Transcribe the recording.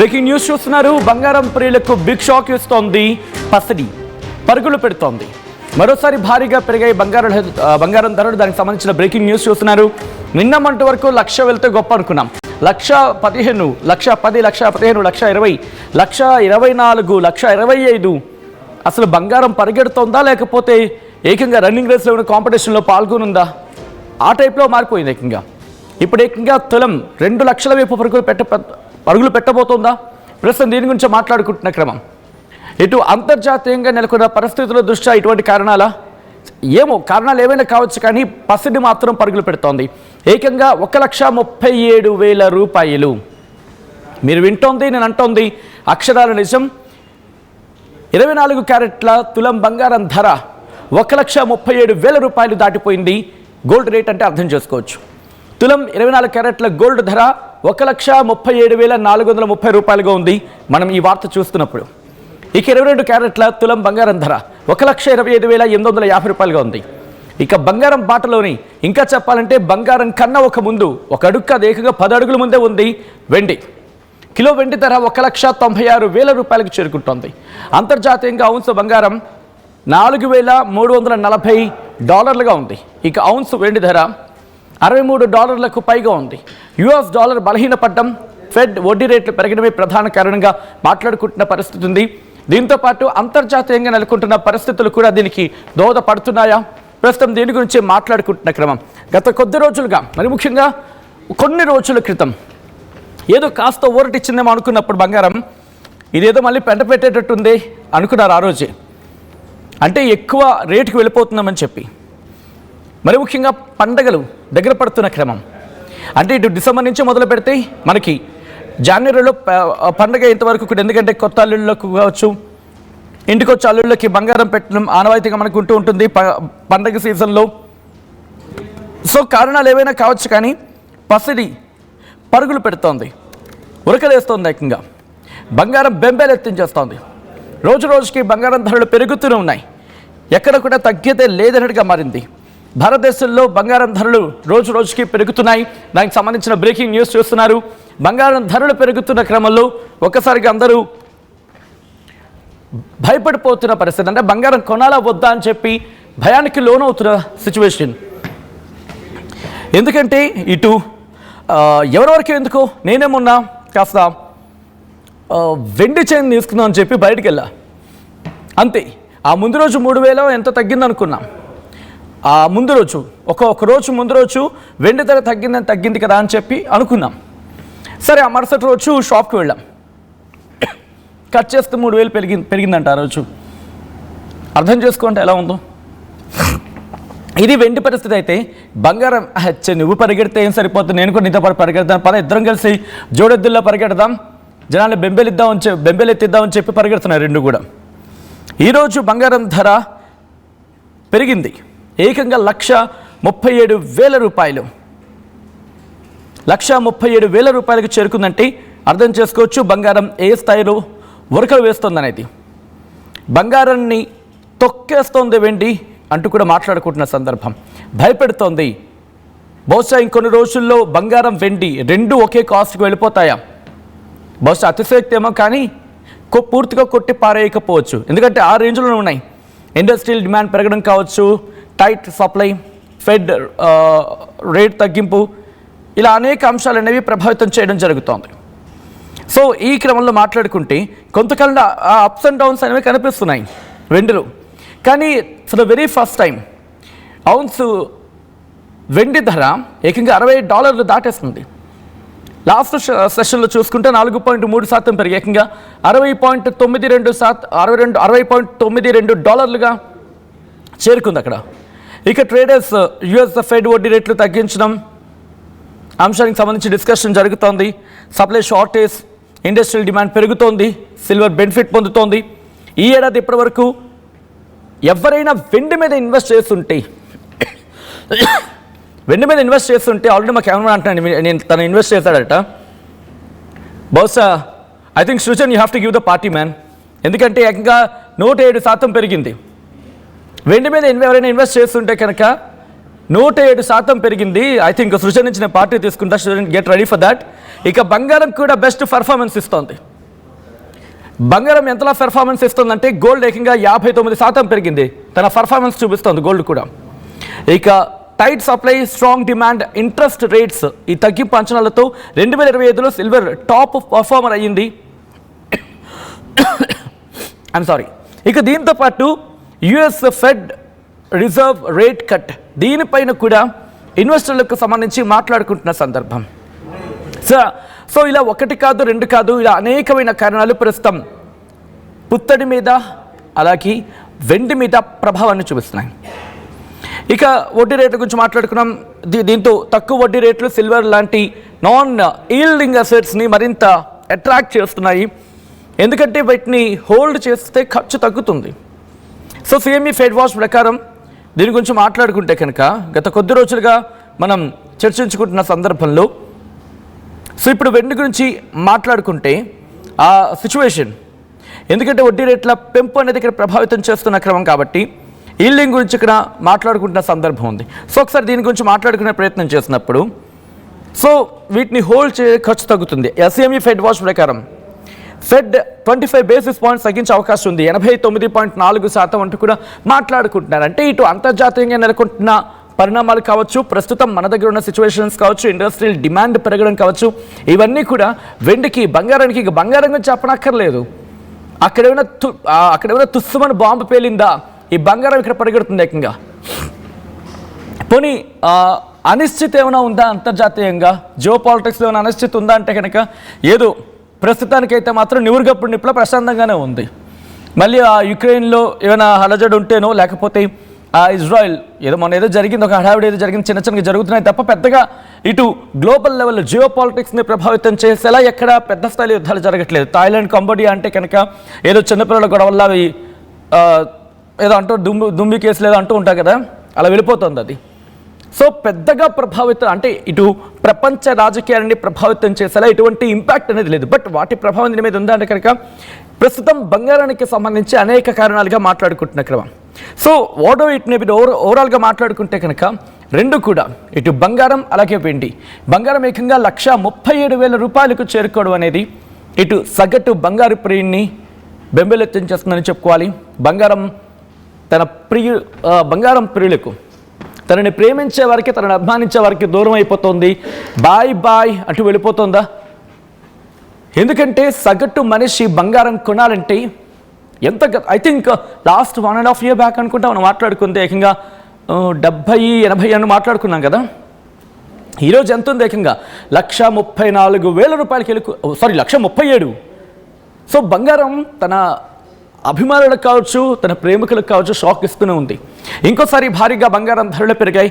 Breaking news చూస్తున్నారు. బంగారం ప్రియులకు బిగ్ షాక్ ఇస్తోంది పసిడి. పరుగులు పెడుతోంది. మరోసారి భారీగా పెరిగాయి బంగారం ధరలు. దానికి సంబంధించిన బ్రేకింగ్ న్యూస్ చూస్తున్నారు. నిన్న మంటి వరకు 1,00,000 వెళ్తే గొప్ప అనుకున్నాం. 1,15,000, 1,10,000, 1,15,000, 1,20,000, 1,24,000, 1,25,000. అసలు బంగారం పరిగెడుతోందా లేకపోతే ఏకంగా రన్నింగ్ రేస్లో ఉన్న కాంపిటీషన్లో పాల్గొనుందా? ఆ టైప్లో మారిపోయింది ఏకంగా. ఇప్పుడు ఏకంగా తులం 2 లక్షల వైపు పరుగులు పెట్టబోతోందా? ప్రస్తుతం దీని గురించి మాట్లాడుకుంటున్న క్రమం. ఇటు అంతర్జాతీయంగా నెలకొన్న పరిస్థితుల దృష్ట్యా ఇటువంటి కారణాలా? ఏమో కారణాలు ఏమైనా కావచ్చు, కానీ పసిడి మాత్రం పరుగులు పెడుతోంది. ఏకంగా 1,37,000 రూపాయలు. మీరు వింటోంది, నేను అంటోంది అక్షరాల నిజం. 24 క్యారెట్ల తులం బంగారం ధర 1,37,000 రూపాయలు దాటిపోయింది. గోల్డ్ రేట్ అంటే అర్థం చేసుకోవచ్చు. తులం 24 క్యారెట్ల గోల్డ్ ధర 1,37,430 రూపాయలుగా ఉంది మనం ఈ వార్త చూస్తున్నప్పుడు. ఇక 22 క్యారెట్ల తులం బంగారం ధర 1,25,850 రూపాయలుగా ఉంది. ఇక బంగారం బాటలోని ఇంకా చెప్పాలంటే బంగారం కన్నా ఒక అడుగు కాదు, ఏకంగా 10 అడుగుల ముందే ఉంది వెండి. కిలో వెండి ధర 1,96,000 రూపాయలకు చేరుకుంటోంది. అంతర్జాతీయంగా ఔన్స్ బంగారం $4,340 ఉంది. ఇక ఔన్స్ వెండి ధర $63 పైగా ఉంది. యుఎస్ డాలర్ బలహీనపడ్డం, ఫెడ్ వడ్డీ రేట్లు పెరగడమే ప్రధాన కారణంగా మాట్లాడుకుంటున్న పరిస్థితి ఉంది. దీంతో పాటు అంతర్జాతీయంగా నెలకొంటున్న పరిస్థితులు కూడా దీనికి దోహదపడుతున్నాయా? ప్రస్తుతం దీని గురించి మాట్లాడుకుంటున్న క్రమం. గత కొద్ది రోజులుగా, మరి ముఖ్యంగా కొన్ని రోజుల క్రితం ఏదో కాస్త ఊరటిచ్చిందేమో అనుకున్నప్పుడు బంగారం ఇదేదో మళ్ళీ పెంట పెట్టేటట్టుంది అనుకున్నారు ఆ రోజే. అంటే ఎక్కువ రేటుకి వెళ్ళిపోతున్నామని చెప్పి. మరి ముఖ్యంగా పండగలు దగ్గర పడుతున్న క్రమం. అంటే ఇటు డిసెంబర్ నుంచి మొదలు పెడితే మనకి జనవరిలో పండగ ఇంతవరకు కూడా, ఎందుకంటే కొత్త అల్లుళ్ళకు కావచ్చు, ఇంటికి వచ్చే అల్లుళ్ళకి బంగారం పెట్టడం ఆనవాయితీగా మనకు ఉంటూ ఉంటుంది పండగ సీజన్లో. సో కారణాలు ఏవైనా కావచ్చు, కానీ పసిడి పరుగులు పెడుతోంది, ఉరకలేస్తోంది. ఏకంగా బంగారం బెంబేలెత్తించేస్తోంది. రోజు రోజుకి బంగారం ధరలు పెరుగుతూనే ఉన్నాయి. ఎక్కడ కూడా తగ్గేదే లేదన్నట్టుగా మారింది. భారతదేశంలో బంగారం ధరలు రోజు రోజుకి పెరుగుతున్నాయి. దానికి సంబంధించిన బ్రేకింగ్ న్యూస్ చూస్తున్నారు. బంగారం ధరలు పెరుగుతున్న క్రమంలో ఒక్కసారిగా అందరూ భయపడిపోతున్న పరిస్థితి. అంటే బంగారం కొనాలా వద్దా అని చెప్పి భయానికి లోనవుతున్న సిచ్యువేషన్. ఎందుకంటే ఇటు ఎవరెవరికి ఎందుకో, నేనేమన్నా కాస్త వెండి చైన్ తీసుకుందాం అని చెప్పి బయటికి వెళ్ళా. అంతే. ఆ ముందు రోజు 3,000 ఎంత తగ్గిందనుకున్నాం. ఆ ముందు రోజు ఒక రోజు ముందు రోజు వెండి ధర తగ్గింది కదా అని చెప్పి అనుకున్నాం. సరే, ఆ మరుసటి రోజు షాప్కి వెళ్ళాం. కట్ చేస్తే 3,000 పెరిగిందంట ఆ రోజు. అర్థం చేసుకోండి ఎలా ఉందో. ఇది వెండి పరిస్థితి. అయితే బంగారం నువ్వు పరిగెడితే ఏం సరిపోతుంది, నేను కూడా నీతో పాటు పరిగెడతాను, పద ఇద్దరం కలిసి జోడెద్దుల్లో పరిగెడదాం, జనాన్ని బెంబేలెత్తిద్దామని చెప్పి పరిగెడుతున్నారు రెండు కూడా. ఈరోజు బంగారం ధర పెరిగింది. ఏకంగా 1,37,000 రూపాయలు, 1,37,000 రూపాయలకు చేరుకుందంటే అర్థం చేసుకోవచ్చు బంగారం ఏ స్థాయిలో ఉరకలు వేస్తోందనేది. బంగారాన్ని తొక్కేస్తోంది వెండి అంటూ కూడా మాట్లాడుకుంటున్న సందర్భం. భయపెడుతోంది. బహుశా ఇంకొన్ని రోజుల్లో బంగారం వెండి రెండు ఒకే కాస్ట్కి వెళ్ళిపోతాయా? బహుశా అతిశయోక్తి ఏమో, కానీ పూర్తిగా కొట్టి పారేయకపోవచ్చు. ఎందుకంటే ఆ రేంజ్లోనే ఉన్నాయి. ఇండస్ట్రియల్ డిమాండ్ పెరగడం కావచ్చు, టైట్ సప్లై, ఫెడ్ రేట్ తగ్గింపు, ఇలా అనేక అంశాలు అనేవి ప్రభావితం చేయడం జరుగుతోంది. సో ఈ క్రమంలో మాట్లాడుకుంటే కొంతకాలంలో ఆ అప్స్ అండ్ డౌన్స్ అనేవి కనిపిస్తున్నాయి వెండిలో. కానీ for the very first time ounce వెండి ధర ఏకంగా $60 దాటేస్తుంది. లాస్ట్ సెషన్లో చూసుకుంటే 4.3% పెరిగి ఏకంగా $60.92 చేరుకుంది అక్కడ. ఇక ట్రేడర్స్ యుఎస్ ఫెడ్ వడ్డీ రేట్లు తగ్గించడం అంశానికి సంబంధించి డిస్కషన్ జరుగుతోంది. సప్లై షార్టేజ్, ఇండస్ట్రియల్ డిమాండ్ పెరుగుతోంది, సిల్వర్ బెనిఫిట్ పొందుతోంది. ఈ ఏడాది ఇప్పటి వరకు ఎవరైనా వెండి మీద ఇన్వెస్ట్ చేస్తుంటే ఆల్రెడీ మా కెమెరా అంటున్నాను, నేను తను ఇన్వెస్ట్ చేశాడట. బహుశా I think Srujan you have to give the party man. ఎందుకంటే ఏకంగా 107% పెరిగింది వెండి మీద. ఎవరైనా ఇన్వెస్ట్ చేస్తుంటే కనుక 107% పెరిగింది. ఐ థింక్ సృజన్ నుంచి నేను పార్టీ తీసుకుంటా. Srujan get ready for that. ఇక బంగారం కూడా బెస్ట్ పర్ఫార్మెన్స్ ఇస్తోంది. బంగారం ఎంతలా పెర్ఫార్మెన్స్ ఇస్తుందంటే గోల్డ్ ఏకంగా 59% పెరిగింది. తన పర్ఫార్మెన్స్ చూపిస్తుంది గోల్డ్ కూడా. ఇక tight supply, strong demand, interest rates ఈ తగ్గింపు అంచనాలతో 2025లో సిల్వర్ టాప్ పర్ఫార్మర్ అయ్యింది. ఇక దీంతో పాటు US fed reserve rate cut దీనిపైన కూడా ఇన్వెస్టర్లకు సంబంధించి మాట్లాడుకుంటున్న సందర్భం. సో ఇలా ఒకటి కాదు, రెండు కాదు, ఇలా అనేకమైన కారణాలు ప్రస్తుతం పుత్తడి మీద అలాగే వెండి మీద ప్రభావాన్ని చూపిస్తున్నాయి. ఇక వడ్డీ రేట్ల గురించి మాట్లాడుకున్నాం. దీంతో తక్కువ వడ్డీ రేట్లు సిల్వర్ లాంటి నాన్ ఈల్డింగ్ అసెట్స్ని మరింత అట్రాక్ట్ చేస్తున్నాయి. ఎందుకంటే వీటిని హోల్డ్ చేస్తే ఖర్చు తగ్గుతుంది. సో సిఎంఈ ఫెడ్ వాచ్ ప్రకారం దీని గురించి మాట్లాడుకుంటే కనుక గత కొద్ది రోజులుగా మనం చర్చించుకుంటున్న సందర్భంలో సో ఇప్పుడు వెండి గురించి మాట్లాడుకుంటే ఆ సిచ్యువేషన్, ఎందుకంటే వడ్డీ రేట్ల పెంపు అనేది ఇక్కడ ప్రభావితం చేస్తున్న క్రమం కాబట్టి ఈల్డింగ్ గురించి ఇక్కడ మాట్లాడుకుంటున్న సందర్భం ఉంది. సో ఒకసారి దీని గురించి మాట్లాడుకునే ప్రయత్నం చేసినప్పుడు సో వీటిని హోల్డ్ చే ఖర్చు తగ్గుతుంది. ఎస్ఎంఈ ఫెడ్ వాచ్ ప్రకారం ఫెడ్ 25 బేసిస్ పాయింట్స్ తగ్గించే అవకాశం ఉంది. 89.4% అంటూ కూడా మాట్లాడుకుంటున్నారు. అంటే ఇటు అంతర్జాతీయంగా నెలకొంటున్న పరిణామాలు కావచ్చు, ప్రస్తుతం మన దగ్గర ఉన్న సిచ్యువేషన్స్ కావచ్చు, ఇండస్ట్రియల్ డిమాండ్ పెరగడం కావచ్చు, ఇవన్నీ కూడా వెండికి, బంగారానికి, ఇక బంగారం గురించి చెప్పనక్కర్లేదు. అక్కడేమైనా తుస్సుమని బాంబు పేలిందా, ఈ బంగారం ఇక్కడ పరిగెడుతుంది ఏకంగా. పోనీ అనిశ్చిత ఏమైనా ఉందా అంతర్జాతీయంగా, జియో పాలిటిక్స్లో ఏమైనా అనిశ్చిత ఉందా అంటే కనుక ఏదో ప్రస్తుతానికైతే మాత్రం నివురుగప్పుడు నిప్పుల ప్రశాంతంగానే ఉంది. మళ్ళీ ఆ యుక్రెయిన్లో ఏమైనా అలజడి ఉంటేనో లేకపోతే ఇజ్రాయెల్ ఏదో జరిగింది, ఒక హడావిడి ఏదో జరిగింది, చిన్న చిన్నగా జరుగుతున్నాయి తప్ప పెద్దగా ఇటు గ్లోబల్ లెవెల్లో జియో పాలిటిక్స్ని ప్రభావితం చేసేలా ఎక్కడ పెద్ద స్థాయిలో యుద్ధాలు జరగట్లేదు. థాయిలాండ్, కంబోడియా అంటే కనుక ఏదో చిన్నపిల్లల గొడవల్లో అవి ఏదో అంటూ దుమ్మి కేసులు ఏదో అంటూ ఉంటాయి కదా, అలా వెళ్ళిపోతుంది అది. సో పెద్దగా ప్రభావితం అంటే ఇటు ప్రపంచ రాజకీయాలని ప్రభావితం చేసేలా ఎటువంటి ఇంపాక్ట్ అనేది లేదు. బట్ వాటి ప్రభావం దీని మీద ఉందా అంటే కనుక ప్రస్తుతం బంగారానికి సంబంధించి అనేక కారణాలుగా మాట్లాడుకుంటున్న క్రమం. సో వాడో ఇటు మీద ఓవరాల్గా మాట్లాడుకుంటే కనుక రెండు కూడా ఇటు బంగారం అలాగే వెండి, బంగారం ఏకంగా 137,000 రూపాయలకు చేరుకోవడం అనేది ఇటు సగటు బంగారు ప్రియుణ్ణి బెంబేలెత్తించేస్తుందని చెప్పుకోవాలి. బంగారం ప్రియులకు, తనని ప్రేమించే వారికి, తనని అభిమానించే వారికి దూరం అయిపోతుంది, బాయ్ బాయ్ అంటూ వెళ్ళిపోతుందా. ఎందుకంటే సగటు మనిషి బంగారం కొనాలంటే ఎంత, I think last 1.5 year back అనుకుంటా మనం మాట్లాడుకుంటే ఏకంగా 70-80 అని మాట్లాడుకున్నాం కదా. ఈరోజు ఎంత ఉంది, ఏకంగా 134,000 రూపాయలకి 137. సో బంగారం తన అభిమానులకు కావచ్చు, తన ప్రేమికులకు కావచ్చు షాక్ ఇస్తూనే ఉంది. ఇంకోసారి భారీగా బంగారం ధరలు పెరిగాయి.